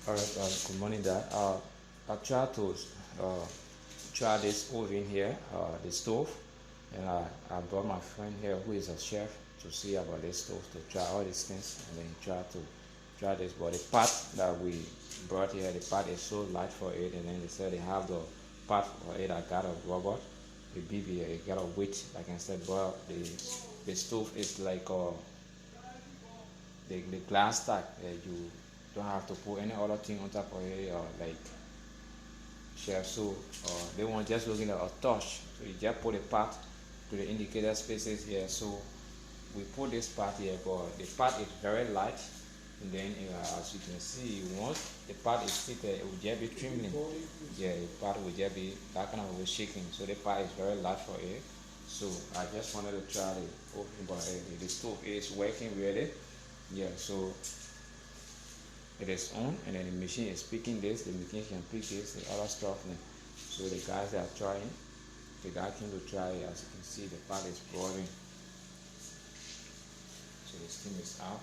All right, good morning, Dad. I tried to uh, try this oven here, the stove, and I brought my friend here who is a chef to see about this stove to try all these things, and then try to try this. But the part that we brought here, the part is so light for it, and then they said they have the part for it. I got a robot, the BB, it got a weight, like I said. Well, the stove is like the glass stack. You don't have to put any other thing on top of it, or like chef. So they want just looking at a touch. So you just put a part to the indicator spaces here. So we put this part here, but the part is very light. And then as you can see, once the part is seated, it will just be trembling. Yeah, the part will just be that kind of way shaking. So the part is very light for it. So I just wanted to try the open, but the stove is working really. Yeah, so it is on, and then the machine is picking this, the machine can pick this, the other stuff. So the guys that are trying, the guy came to try it. As you can see, the part is boiling. So the steam is out.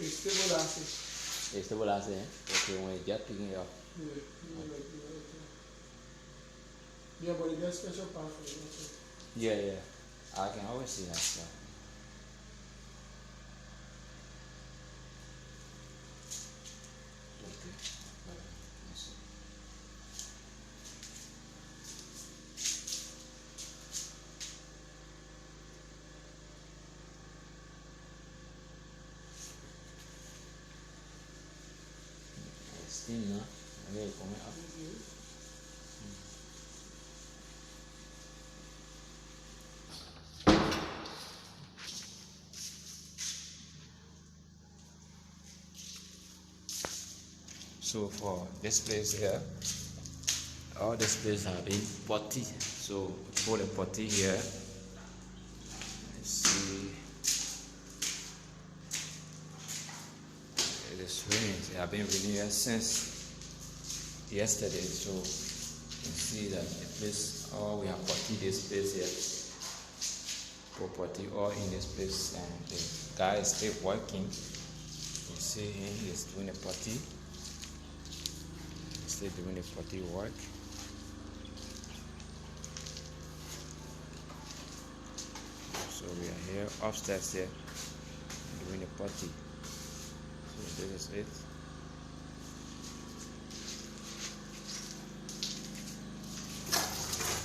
It's stable acid. It's stable acid, eh? Okay, when it's just picking it up. Yeah, but it gets special part for it also. Yeah, yeah. I can always see that stuff. Okay. Let's see. Steam, no? Okay, coming up. So for this place here, all this place have been potty. So put a potty here. Let's see. It is raining. It have been raining here since yesterday. So you can see that the place, oh, we have potty this place here. Put potty all in this place, and the guy is still working. You see him, he's doing a potty. Still doing the potty work. So we are here upstairs here doing the potty. So this is it.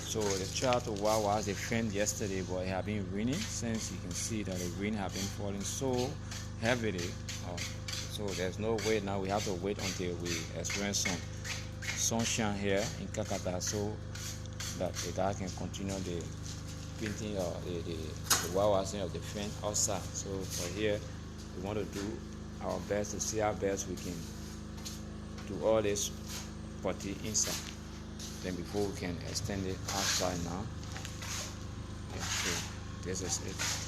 So the child of Wow was a friend yesterday, but it had been raining since you can see that the rain have been falling so heavily. So there's no way now. We have to wait until we experience some sunshine here in Kakata, so that the guy can continue the painting or the washing of the fence outside. So for here, we want to do our best to see how best we can do all this potty inside. Then before we can extend it outside now. Yeah, so this is it.